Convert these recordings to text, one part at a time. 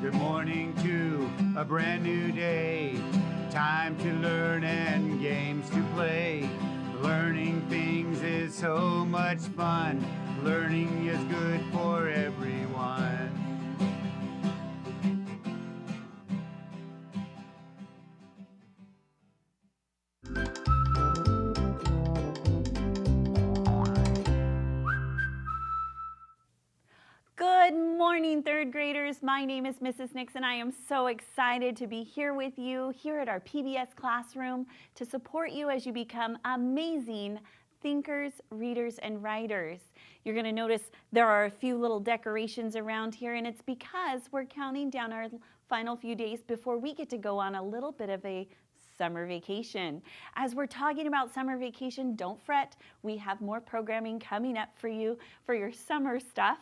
Good morning to a brand new day. Time to learn and games to play. Learning things is so much fun. Learning is good for everyone. Good morning, third graders. My name is Mrs. Nixon. I am so excited to be here with you here at our PBS classroom to support you as you become amazing thinkers, readers, and writers. You're going to notice there are a few little decorations around here, and it's because we're counting down our final few days before we get to go on a little bit of a summer vacation. As we're talking about summer vacation, don't fret. We have more programming coming up for you for your summer stuff.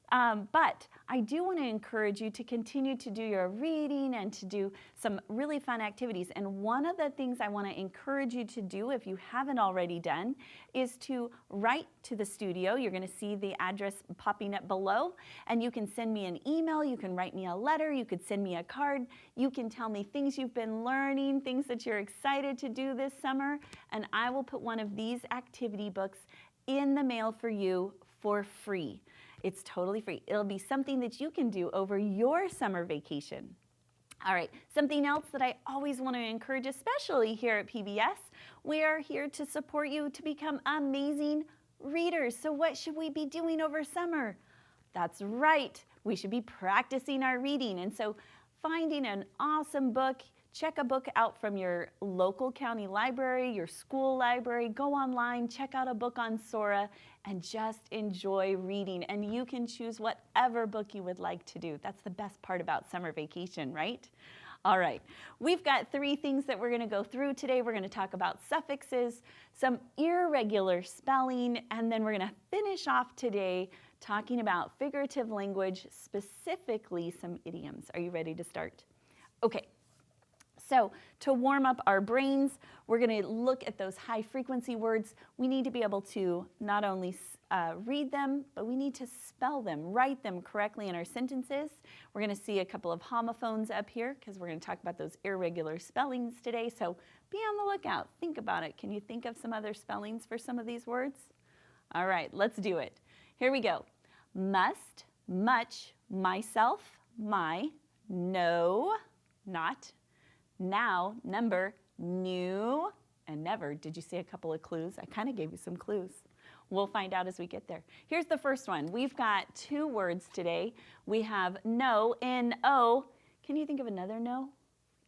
But I do want to encourage you to continue to do your reading and to do some really fun activities. And one of the things I want to encourage you to do, if you haven't already done, is to write to the studio. You're going to see the address popping up below, and you can send me an email, you can write me a letter, you could send me a card, you can tell me things you've been learning, things that you're excited to do this summer, and I will put one of these activity books in the mail for you for free. It's totally free. It'll be something that you can do over your summer vacation. All right, something else that I always want to encourage, especially here at PBS, we are here to support you to become amazing readers. So what should we be doing over summer? That's right, we should be practicing our reading. And so finding an awesome book, check a book out from your local county library, your school library, go online, check out a book on Sora, and just enjoy reading. And you can choose whatever book you would like to do. That's the best part about summer vacation, right? All right, we've got 3 things that we're going to go through today. We're going to talk about suffixes, some irregular spelling, and then we're going to finish off today talking about figurative language, specifically some idioms. Are you ready to start? Okay. So to warm up our brains, we're going to look at those high frequency words. We need to be able to not only read them, but we need to spell them, write them correctly in our sentences. We're going to see a couple of homophones up here because we're going to talk about those irregular spellings today. So be on the lookout. Think about it. Can you think of some other spellings for some of these words? All right, let's do it. Here we go. Must, much, myself, my, no, not, now, number, new, and never. Did you see a couple of clues? I kind of gave you some clues. We'll find out as we get there. Here's the first one. We've got 2 words today. We have no, N-O. Can you think of another no?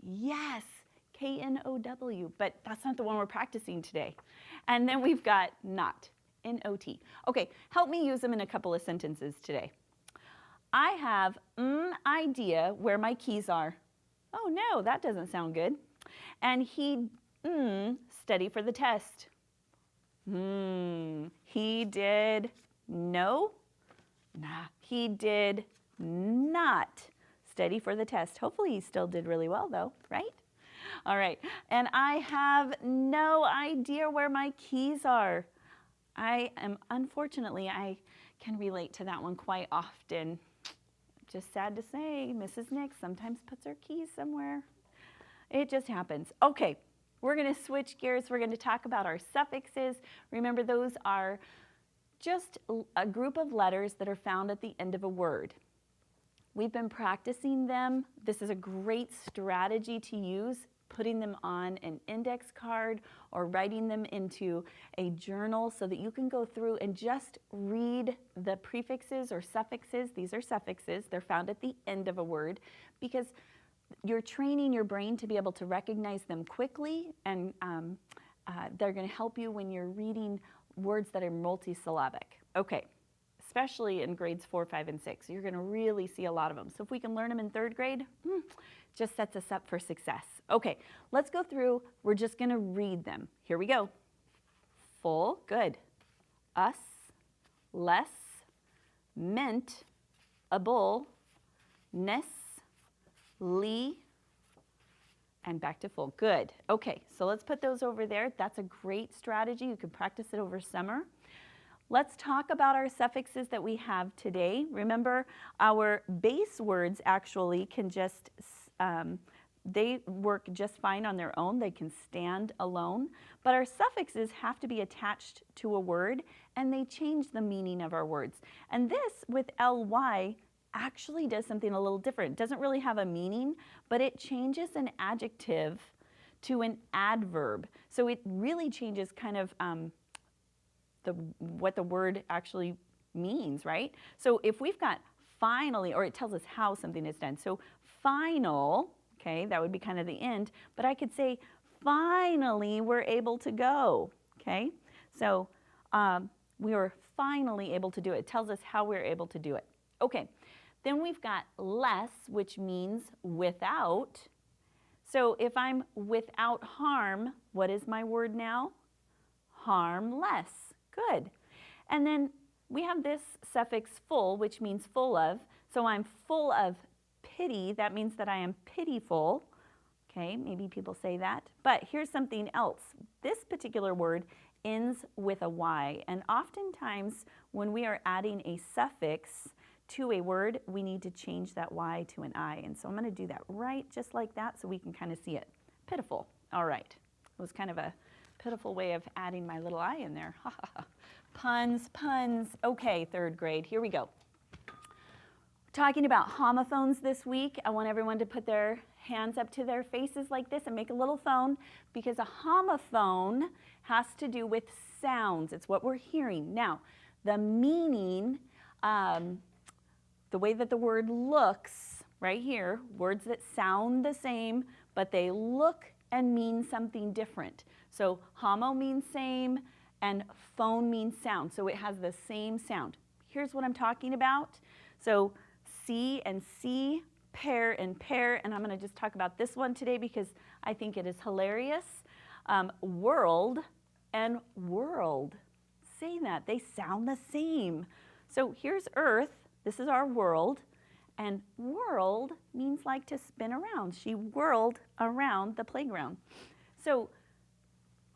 Yes, K-N-O-W, but that's not the one we're practicing today. And then we've got not, N-O-T. Okay, help me use them in a couple of sentences today. I have idea where my keys are. Oh no, that doesn't sound good. And he study for the test. He did no. Nah, he did not study for the test. Hopefully he still did really well though, right? All right, and I have no idea where my keys are. Unfortunately, I can relate to that one quite often. Just sad to say, Mrs. Nix sometimes puts her keys somewhere. It just happens. Okay, we're going to switch gears. We're going to talk about our suffixes. Remember, those are just a group of letters that are found at the end of a word. We've been practicing them. This is a great strategy to use, putting them on an index card or writing them into a journal so that you can go through and just read the prefixes or suffixes. These are suffixes. They're found at the end of a word because you're training your brain to be able to recognize them quickly, and they're going to help you when you're reading words that are multisyllabic. Okay, especially in grades 4, 5, and 6. You're going to really see a lot of them. So if we can learn them in 3rd grade, just sets us up for success. Okay, let's go through. We're just going to read them. Here we go. Full, good. Us, less, meant, a bull, ness, lee, and back to full. Good. Okay, so let's put those over there. That's a great strategy. You can practice it over summer. Let's talk about our suffixes that we have today. Remember, our base words actually can just, they work just fine on their own. They can stand alone. But our suffixes have to be attached to a word, and they change the meaning of our words. And this, with ly, actually does something a little different. It doesn't really have a meaning, but it changes an adjective to an adverb. So it really changes kind of what the word actually means, right? So if we've got finally, or it tells us how something is done. So final, okay, that would be kind of the end, but I could say finally we're able to go, okay? So we were finally able to do it. It tells us how we're able to do it. Okay, then we've got less, which means without. So if I'm without harm, what is my word now? Harmless. Good. And then we have this suffix full, which means full of. So I'm full of pity. That means that I am pitiful. Okay, maybe people say that. But here's something else. This particular word ends with a Y. And oftentimes when we are adding a suffix to a word, we need to change that Y to an I. And so I'm going to do that right just like that so we can kind of see it. Pitiful. All right. It was kind of a pitiful way of adding my little I in there. Puns, puns. Okay, third grade, here we go. Talking about homophones this week. I want everyone to put their hands up to their faces like this and make a little phone, because a homophone has to do with sounds. It's what we're hearing. Now, the meaning, the way that the word looks right here, words that sound the same, but they look and mean something different. So homo means same and phone means sound. So it has the same sound. Here's what I'm talking about. So C and C, pair and pair, and I'm going to just talk about this one today because I think it is hilarious. World and world. Say that. They sound the same. So here's Earth. This is our world. And whirled means like to spin around. She whirled around the playground. So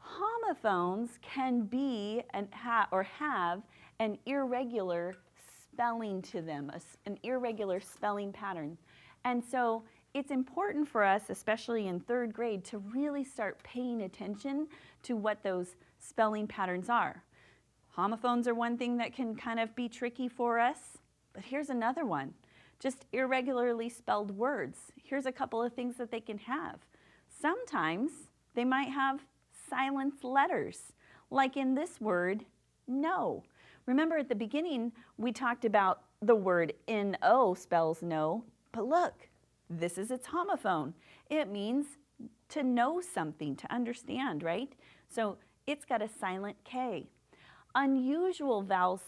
homophones can be and have an irregular spelling to them, an irregular spelling pattern. And so it's important for us, especially in third grade, to really start paying attention to what those spelling patterns are. Homophones are one thing that can kind of be tricky for us, but here's another one. Just irregularly spelled words. Here's a couple of things that they can have. Sometimes they might have silenced letters, like in this word, no. Remember at the beginning, we talked about the word N-O spells no, but look, this is its homophone. It means to know something, to understand, right? So it's got a silent K. Unusual vowel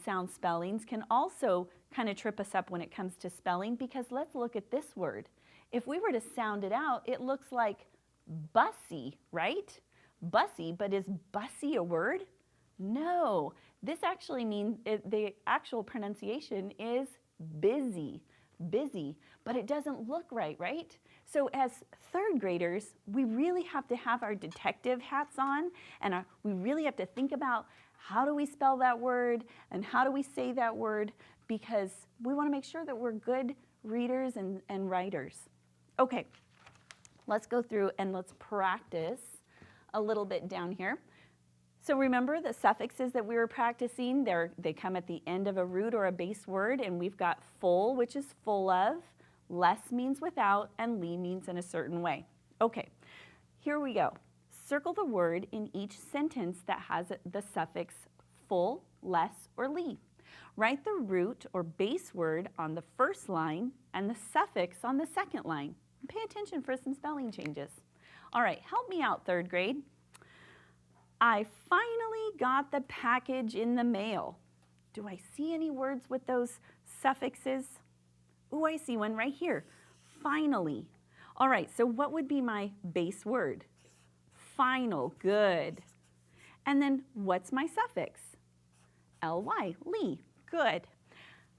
sound spellings can also kind of trip us up when it comes to spelling, because let's look at this word. If we were to sound it out, it looks like bussy, right? Bussy, but is bussy a word? No. This actually means, the actual pronunciation is busy, busy, but it doesn't look right, right? So as third graders, we really have to have our detective hats on, and we really have to think about how do we spell that word and how do we say that word, because we want to make sure that we're good readers and writers. Okay, let's go through and let's practice a little bit down here. So remember the suffixes that we were practicing, they come at the end of a root or a base word, and we've got full, which is full of, less means without, and ly means in a certain way. Okay, here we go. Circle the word in each sentence that has the suffix full, less, or ly. Write the root or base word on the first line and the suffix on the second line. Pay attention for some spelling changes. All right, help me out, third grade. I finally got the package in the mail. Do I see any words with those suffixes? Ooh, I see one right here. Finally. All right, so what would be my base word? Final, good. And then what's my suffix? ly, ly, good.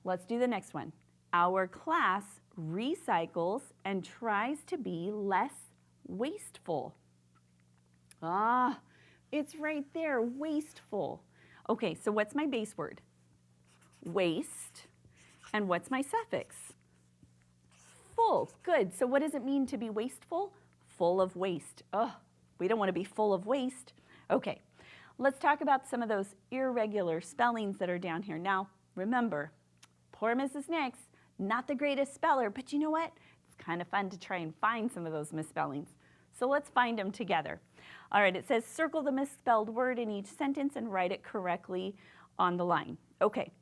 Let's do the next one. Our class recycles and tries to be less wasteful. Ah, it's right there, wasteful. Okay, so what's my base word? Waste. And what's my suffix? Full. Good. So what does it mean to be wasteful? Full of waste. Oh, we don't want to be full of waste. Okay, let's talk about some of those irregular spellings that are down here. Now, remember, poor Mrs. Nix, not the greatest speller, but you know what? It's kind of fun to try and find some of those misspellings. So let's find them together. All right, it says circle the misspelled word in each sentence and write it correctly on the line. Okay,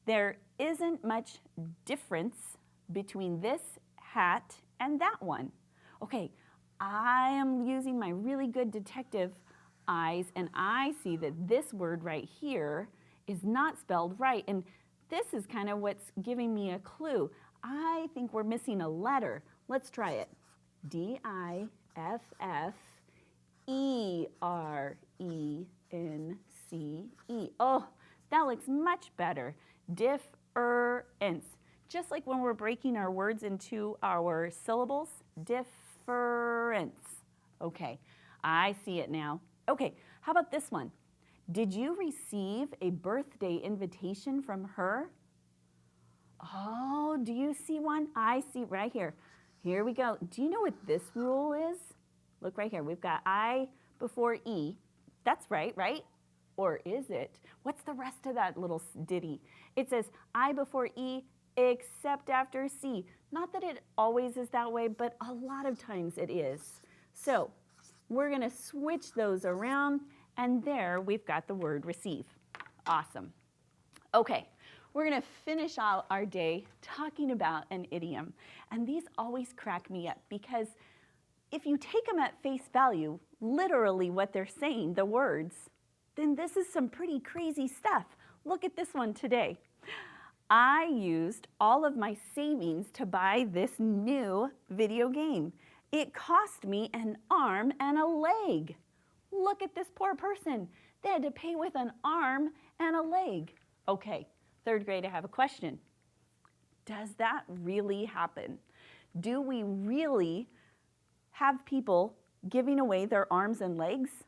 there isn't much difference between this hat and that one. Okay, I am using my really good detective eyes and I see that this word right here is not spelled right, and this is kind of what's giving me a clue. I think we're missing a letter. Let's try it. D-I-F-F-E-R-E-N-C-E. Oh, that looks much better. Difference. Just like when we're breaking our words into our syllables, difference. Okay, I see it now. Okay, how about this one? Did you receive a birthday invitation from her? Oh, do you see one? I see right here. Here we go. Do you know what this rule is? Look right here. We've got I before E. That's right, right? Or is it? What's the rest of that little ditty? It says I before E except after C. Not that it always is that way, but a lot of times it is. So we're going to switch those around, and there we've got the word receive. Awesome. Okay, we're going to finish out our day talking about an idiom. And these always crack me up because if you take them at face value, literally what they're saying, the words, then this is some pretty crazy stuff. Look at this one today. I used all of my savings to buy this new video game. It cost me an arm and a leg. Look at this poor person. They had to pay with an arm and a leg. Okay, third grade, I have a question. Does that really happen? Do we really have people giving away their arms and legs?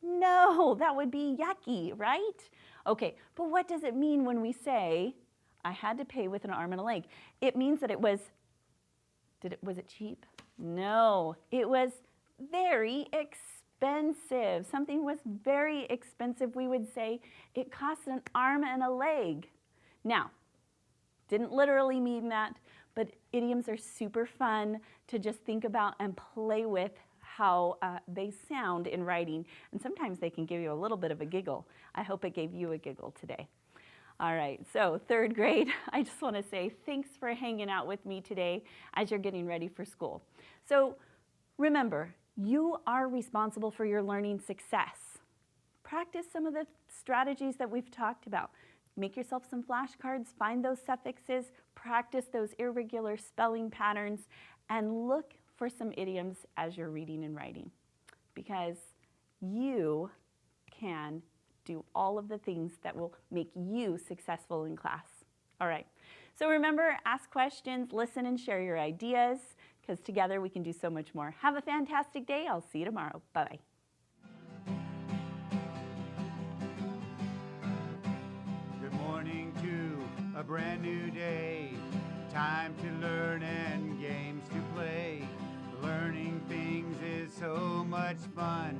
No, that would be yucky, right? Okay, but what does it mean when we say, I had to pay with an arm and a leg? It means that it was, was it cheap? No, it was very expensive. Something was very expensive. We would say it cost an arm and a leg. Now, didn't literally mean that, but idioms are super fun to just think about and play with how they sound in writing. And sometimes they can give you a little bit of a giggle. I hope it gave you a giggle today. All right, so third grade, I just want to say thanks for hanging out with me today as you're getting ready for school. So remember, you are responsible for your learning success. Practice some of the strategies that we've talked about. Make yourself some flashcards, find those suffixes, practice those irregular spelling patterns, and look for some idioms as you're reading and writing, because you can do all of the things that will make you successful in class. All right, so remember, ask questions, listen, and share your ideas, because together we can do so much more. Have a fantastic day. I'll see you tomorrow. Bye-bye. Good morning to a brand new day. Time to learn and games to play. Learning things is so much fun.